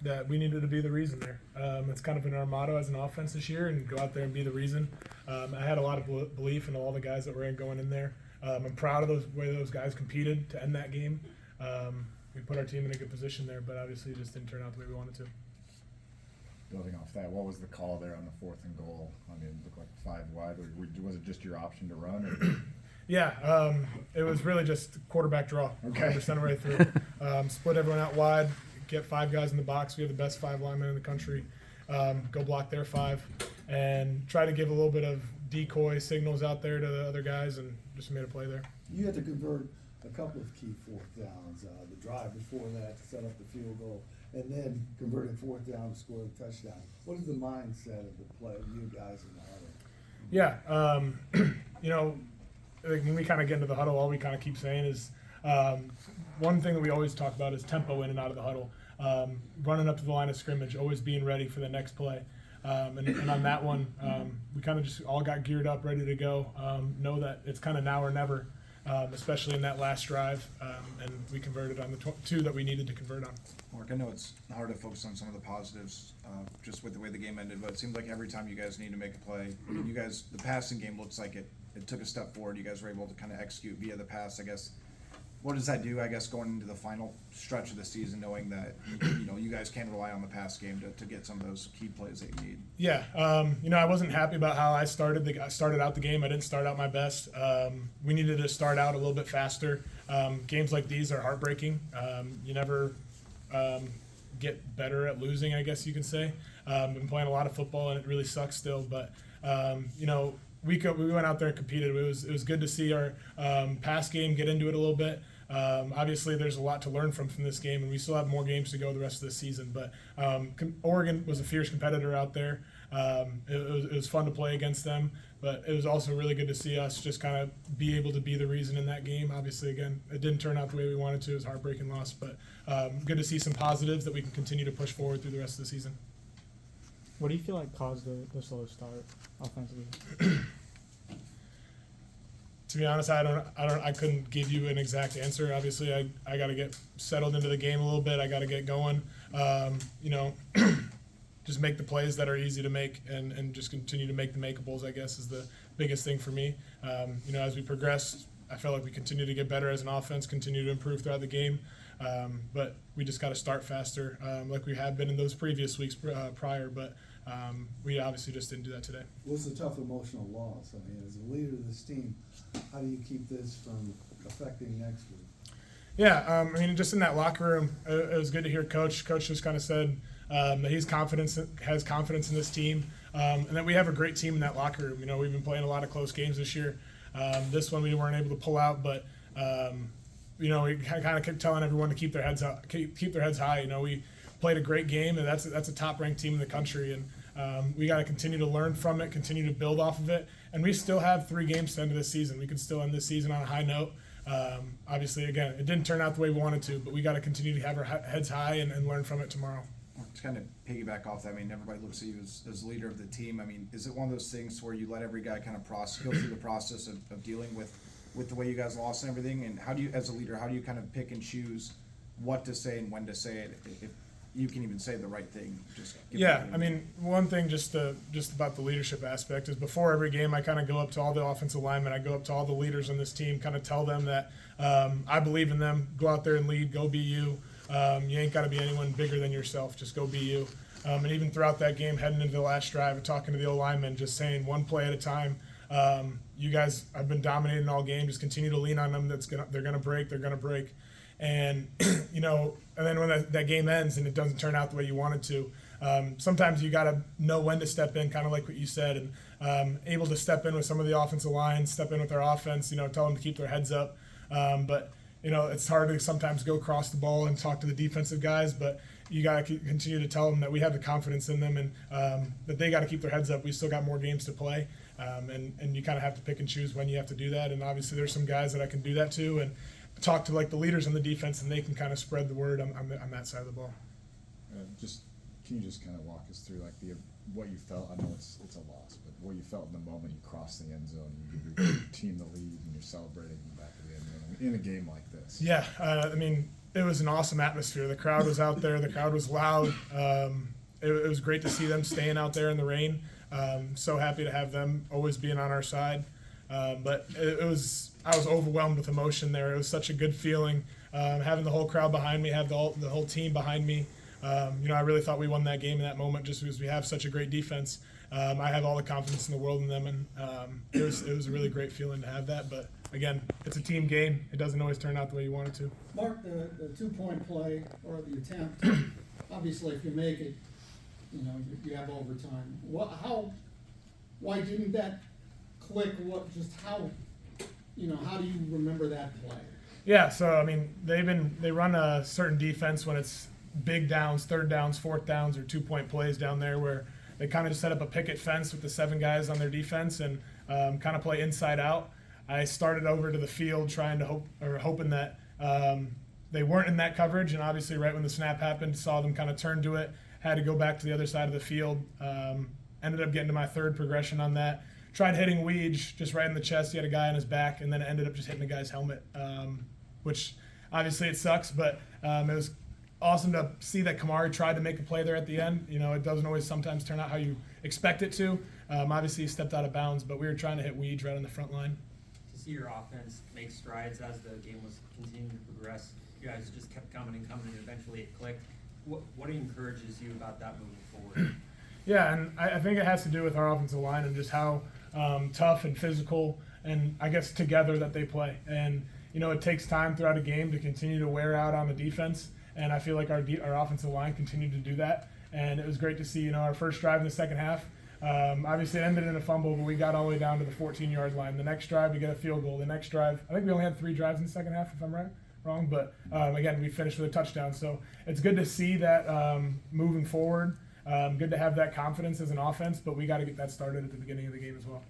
that we needed to be the reason there. It's kind of been our motto as an offense this year, and go out there and be the reason. I had a lot of belief in all the guys that were going in there. I'm proud of the way those guys competed to end that game. We put our team in a good position there, but obviously it just didn't turn out the way we wanted to. Building off that, what was the call there on the 4th and goal? I mean, it looked like 5 wide. Was it just your option to run? Or? Yeah, it was really just quarterback draw. Okay. 100% of the way through. Split everyone out wide, get 5 guys in the box. We have the best 5 linemen in the country. Go block their 5, and try to give a little bit of decoy signals out there to the other guys, and just made a play there. You had to convert a couple of key 4th downs. The drive before that to set up the field goal, and then converting 4th down to score the touchdown. What is the mindset of the play, you guys in the huddle? Yeah, you know, when we kind of get into the huddle, all we kind of keep saying is one thing that we always talk about is tempo in and out of the huddle. Running up to the line of scrimmage, always being ready for the next play. And on that one, we kind of just all got geared up, ready to go. Know that it's kind of now or never, especially in that last drive. And we converted on the 2 that we needed to convert on. Mark, I know it's hard to focus on some of the positives just with the way the game ended, but it seems like every time you guys need to make a play, I mean, you guys, the passing game looks like it took a step forward. You guys were able to kind of execute via the pass, I guess. What does that do, I guess, going into the final stretch of the season, knowing that, you know, you guys can rely on the pass game to get some of those key plays that you need? Yeah, you know, I wasn't happy about how I started out the game. I didn't start out my best. We needed to start out a little bit faster. Games like these are heartbreaking. You never get better at losing, I guess you can say. Been playing a lot of football, and it really sucks still. But you know, we went out there and competed. It was good to see our pass game get into it a little bit. Obviously, there's a lot to learn from this game, and we still have more games to go the rest of the season. But Oregon was a fierce competitor out there. It was fun to play against them, but it was also really good to see us just kind of be able to be the reason in that game. Obviously, again, it didn't turn out the way we wanted to. It was a heartbreaking loss, but good to see some positives that we can continue to push forward through the rest of the season. What do you feel like caused the slow start offensively? To be honest, I couldn't give you an exact answer. Obviously, I got to get settled into the game a little bit. I got to get going. You know, just make the plays that are easy to make, and just continue to make the makeables, I guess, is the biggest thing for me. You know, as we progress, I felt like we continue to get better as an offense, continue to improve throughout the game. But we just got to start faster, like we have been in those previous weeks prior. But we obviously just didn't do that today. What's a tough emotional loss? I mean, as a leader of this team, how do you keep this from affecting next week? Yeah, I mean, just in that locker room, it was good to hear Coach. Coach just kind of said that has confidence in this team, and that we have a great team in that locker room. You know, we've been playing a lot of close games this year. This one we weren't able to pull out, but you know, we kind of kept telling everyone to keep their heads up, keep their heads high. You know, we played a great game, and that's a top-ranked team in the country, and we got to continue to learn from it, continue to build off of it, and we still have 3 games to end this season. We can still end this season on a high note. Obviously, again, it didn't turn out the way we wanted to, but we got to continue to have our heads high and learn from it tomorrow. To kind of piggyback off that, I mean, everybody looks at you as leader of the team. I mean, is it one of those things where you let every guy kind of go through the process of dealing with the way you guys lost and everything? And how do you, as a leader, how do you kind of pick and choose what to say and when to say it, if you can even say the right thing? Yeah, I mean, one thing just about the leadership aspect is before every game, I kind of go up to all the offensive linemen, I go up to all the leaders on this team, kind of tell them that I believe in them. Go out there and lead. Go be you. You ain't got to be anyone bigger than yourself. Just go be you. And even throughout that game, heading into the last drive, talking to the O-linemen, just saying one play at a time. You guys have been dominating all game. Just continue to lean on them. They're gonna break. They're gonna break. And you know, and then when that game ends and it doesn't turn out the way you wanted to, sometimes you got to know when to step in, kind of like what you said, and able to step in with some of the offensive line, step in with their offense. You know, tell them to keep their heads up. But you know, it's hard to sometimes go across the ball and talk to the defensive guys, but you got to continue to tell them that we have the confidence in them, and that they got to keep their heads up. We still got more games to play, and you kind of have to pick and choose when you have to do that. And obviously there's some guys that I can do that to, and talk to like the leaders on the defense, and they can kind of spread the word on that side of the ball. Can you just kind of walk us through like what you felt? I know it's a loss, but what you felt in the moment you crossed the end zone, you give your team the lead, and you're celebrating back at the end zone in a game like this. Yeah, I mean, it was an awesome atmosphere. The crowd was out there. The crowd was loud. It was great to see them staying out there in the rain. So happy to have them always being on our side. But I was overwhelmed with emotion there. It was such a good feeling, having the whole crowd behind me, have the whole team behind me. I really thought we won that game in that moment just because we have such a great defense. I have all the confidence in the world in them, and it was a really great feeling to have that. But again, it's a team game. It doesn't always turn out the way you want it to. Mark, the 2-point play or the attempt, obviously if you make it, you have overtime. Why didn't that click? How do you remember that play? Yeah, so I mean, they run a certain defense when it's big downs, third downs, fourth downs, or 2-point plays down there where they kind of just set up a picket fence with the 7 guys on their defense and kind of play inside out. I started over to the field hoping that they weren't in that coverage, and obviously right when the snap happened, saw them kind of turn to it, had to go back to the other side of the field. Ended up getting to my third progression on that. Tried hitting Weege just right in the chest. He had a guy on his back, and then it ended up just hitting the guy's helmet, which obviously it sucks, but it was awesome to see that Kamari tried to make a play there at the end. It doesn't always sometimes turn out how you expect it to. Obviously, he stepped out of bounds, but we were trying to hit Weege right on the front line. To see your offense make strides as the game was continuing to progress, you guys just kept coming and coming, and eventually it clicked. What encourages you about that moving forward? Yeah, and I think it has to do with our offensive line and just how tough and physical and I guess together that they play. And, it takes time throughout a game to continue to wear out on the defense. And I feel like our offensive line continued to do that. And it was great to see, our first drive in the second half. Obviously, it ended in a fumble, but we got all the way down to the 14-yard line. The next drive, we get a field goal. The next drive, I think we only had 3 drives in the second half, if I'm wrong. But, again, we finished with a touchdown. So it's good to see that moving forward. Good to have that confidence as an offense, but we got to get that started at the beginning of the game as well.